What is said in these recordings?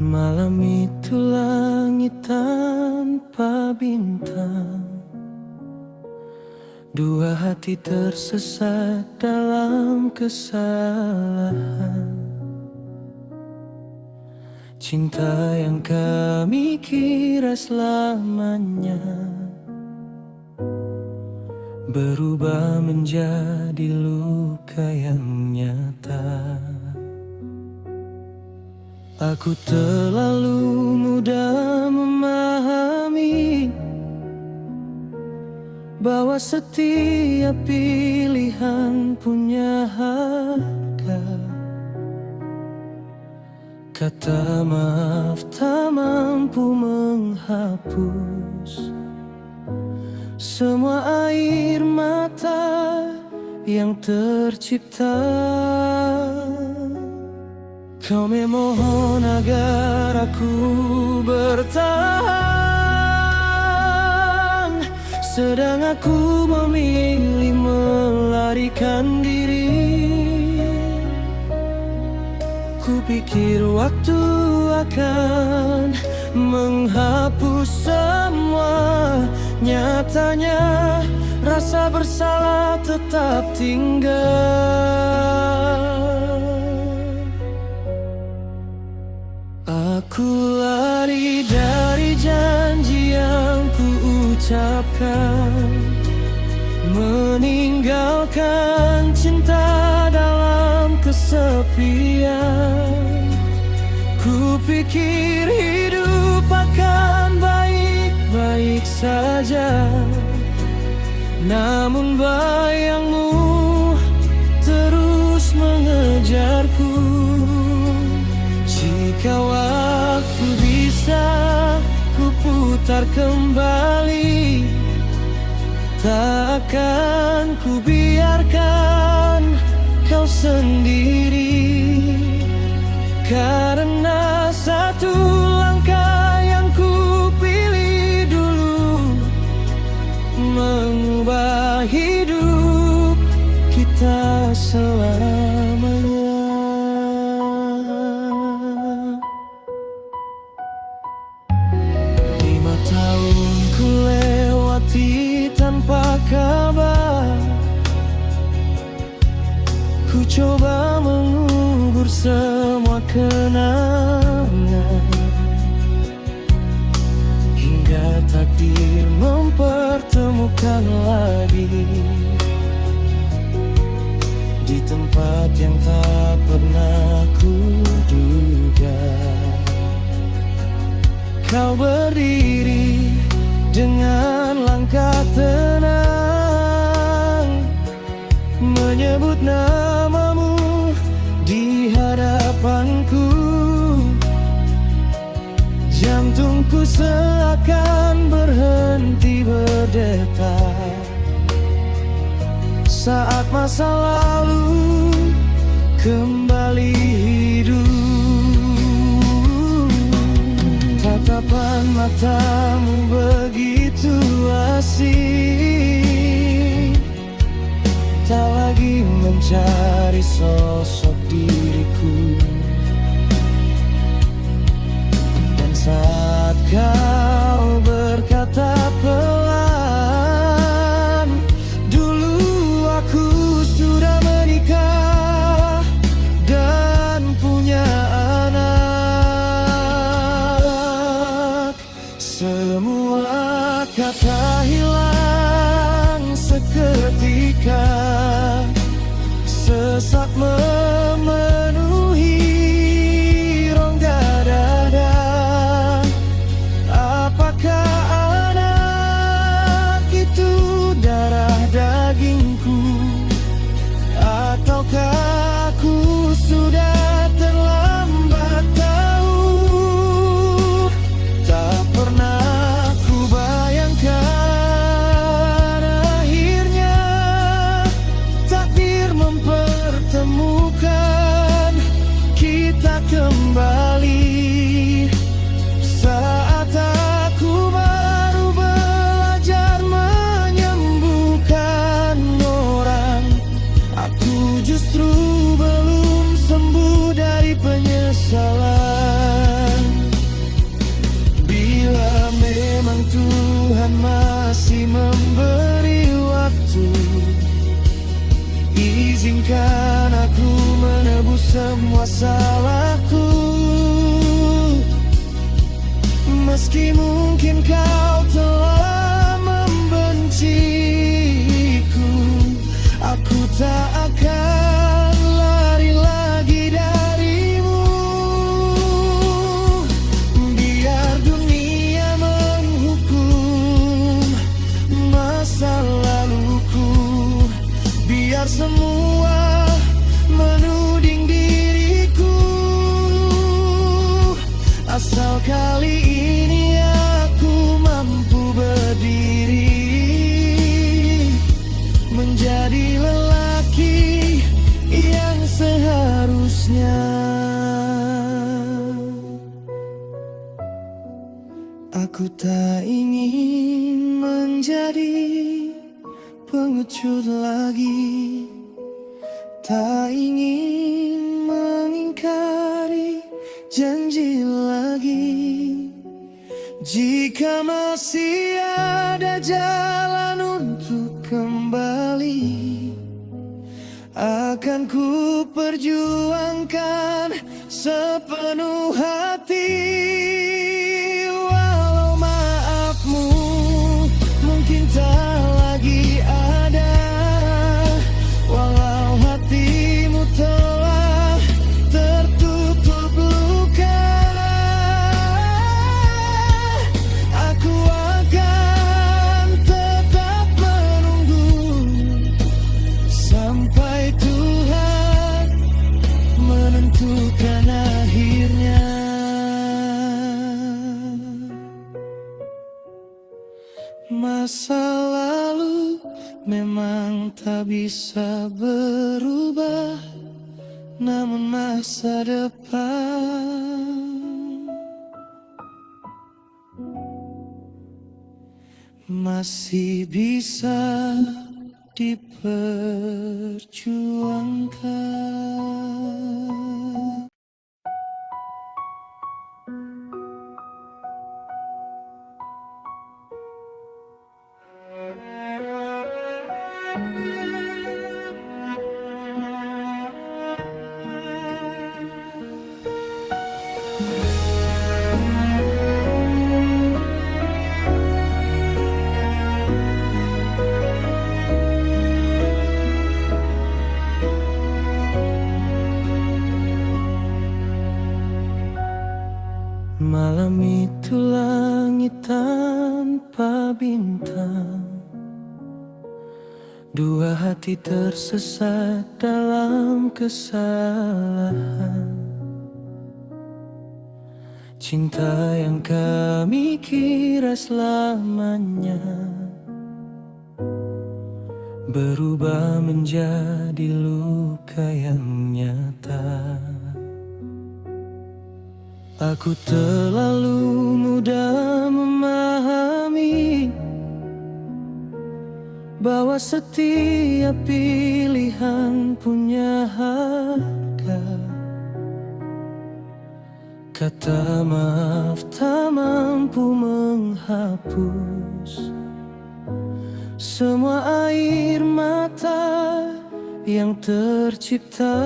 Malam itu langit tanpa bintang, dua hati tersesat dalam kesalahan. Cinta yang kami kira selamanya berubah menjadi luka yang nyata. Aku terlalu mudah memahami bahwa setiap pilihan punya harga. Kata maaf tak mampu menghapus semua air mata yang tercipta. Kau memohon agar aku bertahan, sedang aku memilih melarikan diri. Kupikir waktu akan menghapus semua, nyatanya rasa bersalah tetap tinggal. Aku lari dari janji yang ku ucapkan, meninggalkan cinta dalam kesepian. Kupikir hidup akan baik-baik saja, namun bayangmu terus mengejarku. Jika waktu bisa ku putar kembali, tak akan ku biarkan kau sendiri. Karena satu langkah yang ku pilih dulu mengubah hidup kita selamanya. Tahun ku lewati tanpa kabar, ku coba mengubur semua kenangan, hingga takdir mempertemukan lagi di tempat yang tak pernah kuduga. Kau berdiri dengan langkah tenang, menyebut namamu di hadapanku. Jantungku seakan berhenti berdetak saat masa lalu kembali hidup. Tatapan matamu begitu asing, tak lagi mencari sosok diriku. Dan saat kau berkata pelan, dulu aku sudah menikah dan punya anak. Semua kata hilang seketika, sesak memenuhi rongga dada. Apakah anak itu darah dagingku, ataukah aku sudah terlambat tahu? Tak pernah ku bayangkan akhirnya takdir mempertemukan kita kembali. Saat aku baru belajar menyembuhkan orang, aku justru belum sembuh dari penyesalan. salahku. Meski mungkin kau telah membenciku, aku tak akan lari lagi darimu. Biar dunia menghukum masa laluku, biar semua menuding diriku, asal kali ini aku mampu berdiri menjadi lelaki yang seharusnya. Aku tak ingin menjadi pengecut lagi, tak ingin mengingkari janji lagi. Jika masih ada jalan untuk kembali, akan ku perjuangkan sepenuh hati. Walau maafmu mungkin tak lagi ada, walau hatimu telah tertutup luka, aku akan tetap menunggu sampai Tuhan menentukan akhirnya. Masa lalu memang tak bisa berubah, namun masa depan masih bisa diperjuangkan. Malam itu langit tanpa bintang, dua hati tersesat dalam kesalahan. Cinta yang kami kira selamanya berubah menjadi luka yang nyata. Aku terlalu mudah memahami bahwa setiap pilihan punya harga. Kata maaf tak mampu menghapus semua air mata yang tercipta.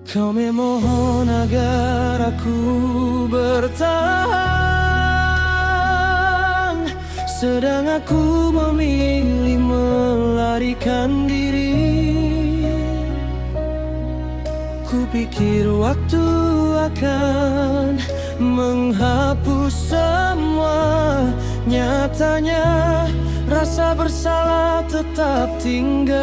Kau memohon agar aku bertahan, sedang aku memilih melarikan diri. Kupikir waktu akan menghapus semua, nyatanya rasa bersalah tetap tinggal.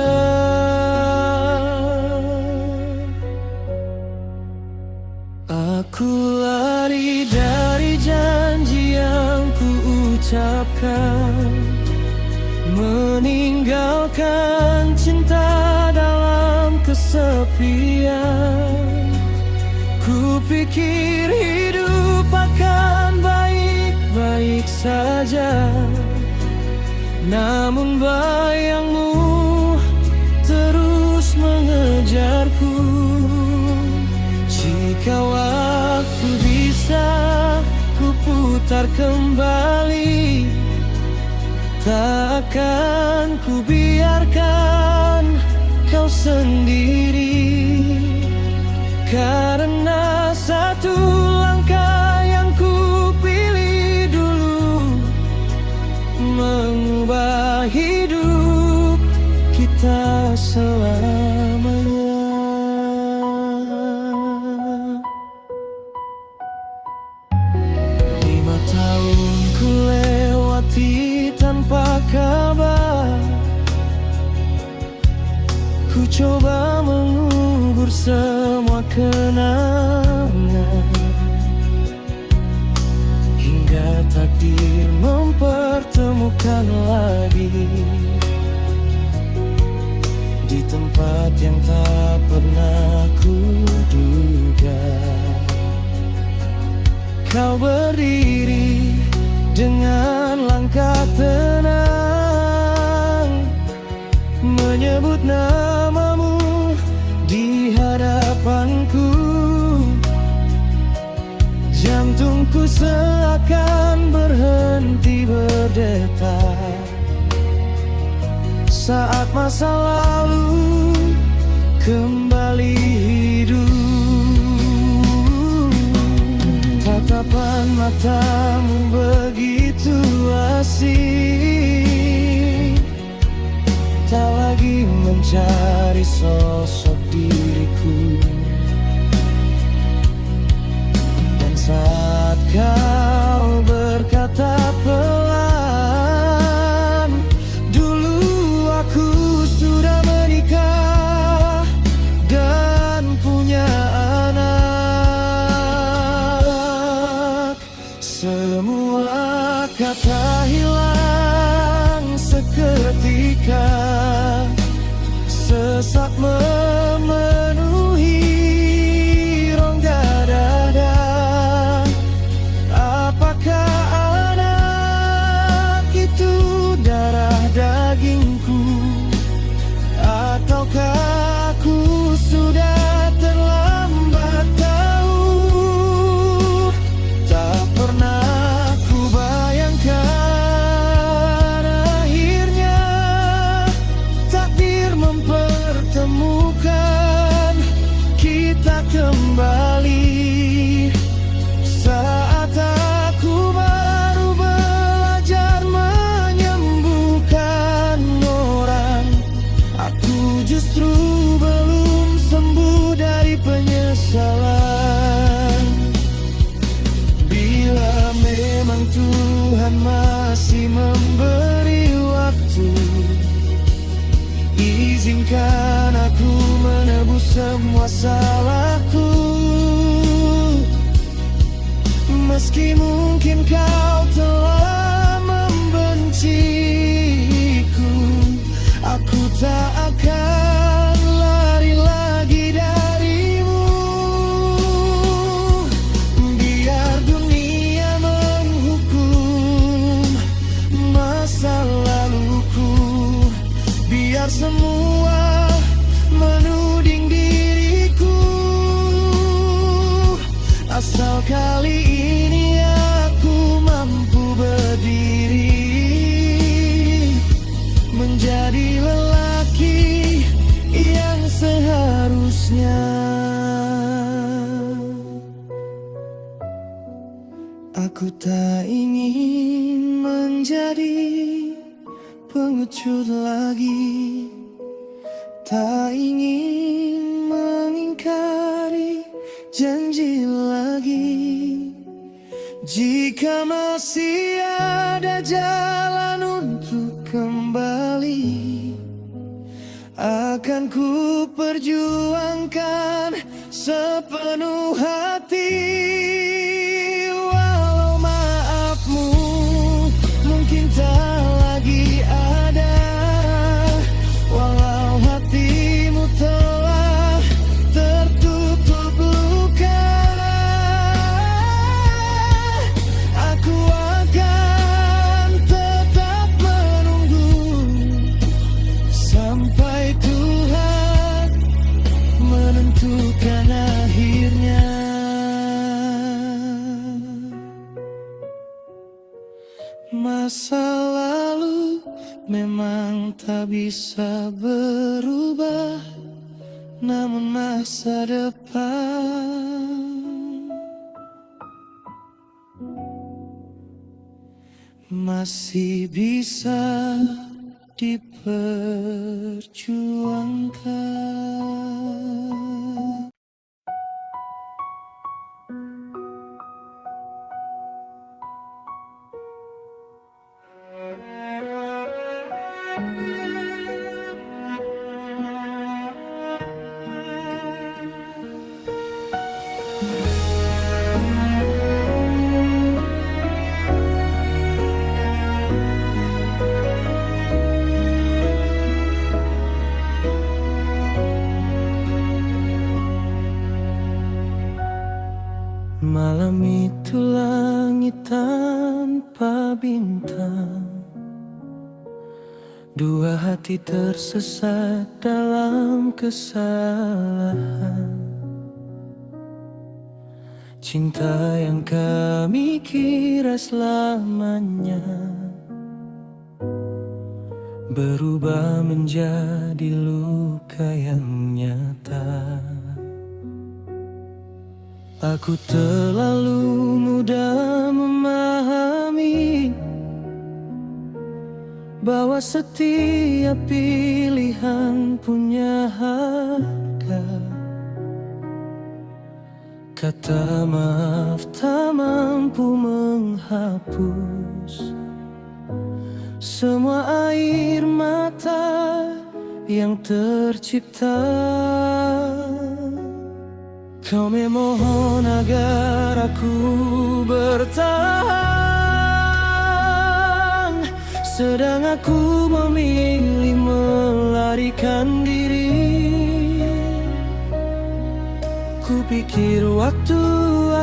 Aku lari dari janji yang ku ucapkan, meninggalkan cinta dalam kesepian. Ku pikir hidup akan baik-baik saja, namun bayangmu terus mengejarku. Jika waktu bisa ku putar kembali, tak akan ku biarkan kau sendiri. selamanya. Lima tahun ku lewati tanpa kabar. Ku coba mengubur semua kenangan, hingga takdir mempertemukan lagi di tempat yang tak pernah kuduga. Kau berdiri dengan langkah tenang, menyebut namamu di hadapanku. Jantungku seakan berhenti berdetak saat masa lalu kembali hidup. Tatapan matamu begitu asing, tak lagi mencari sosok diriku. Dan saat kau berkata pelan, dulu aku sudah menikah dan punya anak. Semua kata hilang seketika, sesak memenuhi rongga dada. Apakah anak itu darah dagingku, ataukah aku sudah terlambat tahu? Tak pernah ku bayangkan akhirnya takdir mempertemukan kita kembali. Saat aku baru belajar menyembuhkan orang, aku justru belum sembuh dari penyesalan. Bila memang Tuhan masih memberi waktu, izinkan aku menebus semua salahku. Meski mungkin kau telah membenciku, aku tak akan lari lagi darimu. Biar dunia menghukum masa laluku, biar semua menuding diriku, asal kali ini aku mampu berdiri menjadi lelaki yang seharusnya. Aku tak ingin menjadi pengecut lagi, tak ingin mengingkari janji lagi. Jika masih ada jalan untuk kembali, akan ku perjuangkan sepenuh hati. Walau maafmu mungkin tak lagi ada, walau hatimu telah tertutup luka, aku akan tetap menunggu sampai Tuhan menentukan akhirnya. Masa lalu memang tak bisa berubah, namun masa depan masih bisa diperjuangkan. Malam itu langit tanpa bintang, dua hati tersesat dalam kesalahan. Cinta yang kami kira selamanya berubah menjadi luka yang nyata. Aku terlalu mudah memahami bahwa setiap pilihan punya harga. Kata maaf tak mampu menghapus semua air mata yang tercipta. Kau memohon agar aku bertahan, sedang aku memilih melarikan diri. Kupikir waktu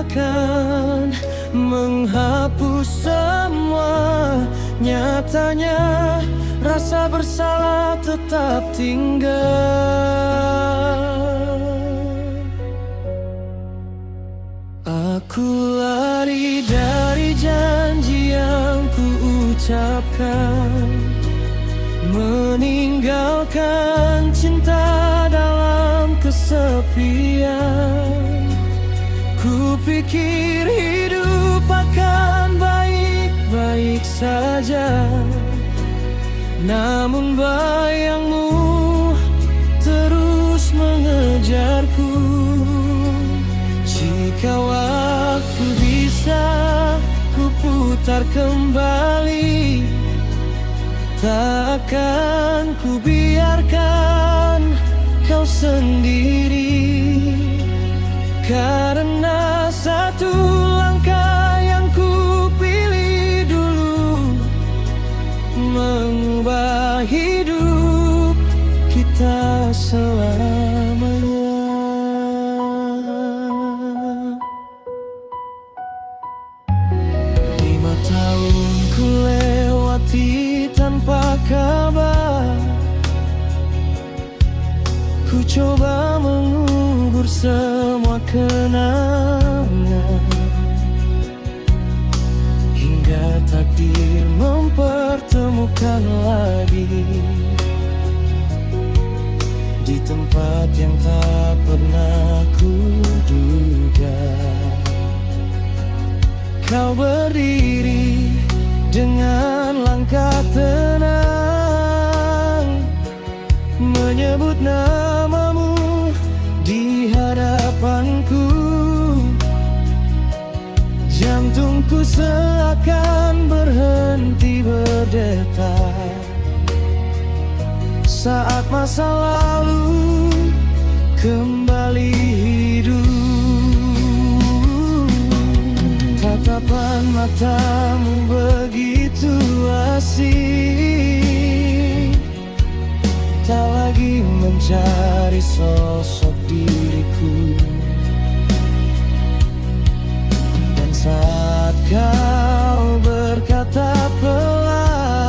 akan menghapus semua, nyatanya rasa bersalah tetap tinggal. Aku lari dari janji yang ku ucapkan, meninggalkan cinta dalam kesepian. Ku pikir hidup akan baik-baik saja, namun bayangmu terus mengejarku. Jika waktu bisa ku putar kembali, tak akan ku biarkan kau sendiri. Karena satu langkah yang ku pilih dulu, mengubah hidup kita selamanya. 5 tahun ku lewati tanpa kabar. Ku coba mengubur semua kenangan, hingga takdir mempertemukan lagi di tempat yang tak pernah kuduga. Kau berdiri dengan langkah tenang, menyebut namamu di hadapanku. Jantungku seakan berhenti berdetak saat masa lalu kembali hidup. Tatapan matamu begitu asing, tak lagi mencari sosok diriku. Dan saat kau berkata pelan,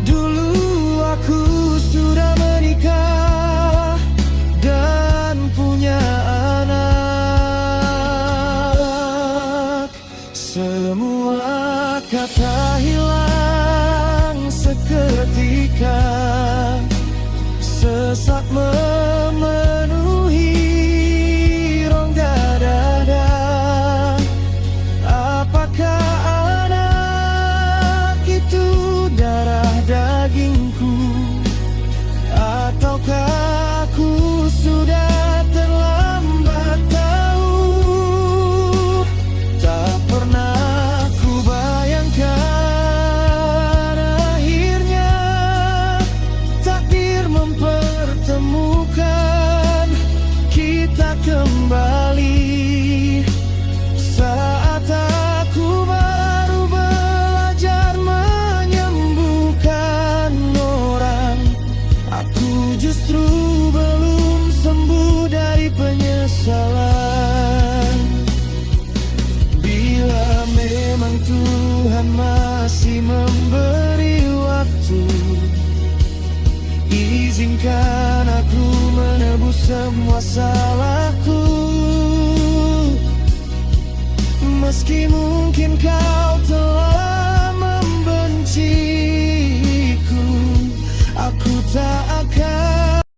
dulu aku sudah menikah dan punya anak. Semua kata hilang seketika, sesak kita kembali. Saat aku baru belajar menyembuhkan orang, aku justru belum sembuh dari penyesalan. Bila memang Tuhan masih memberi waktu, izinkan aku menebus semua salahku. Meski mungkin kau telah membenciku, aku tak akan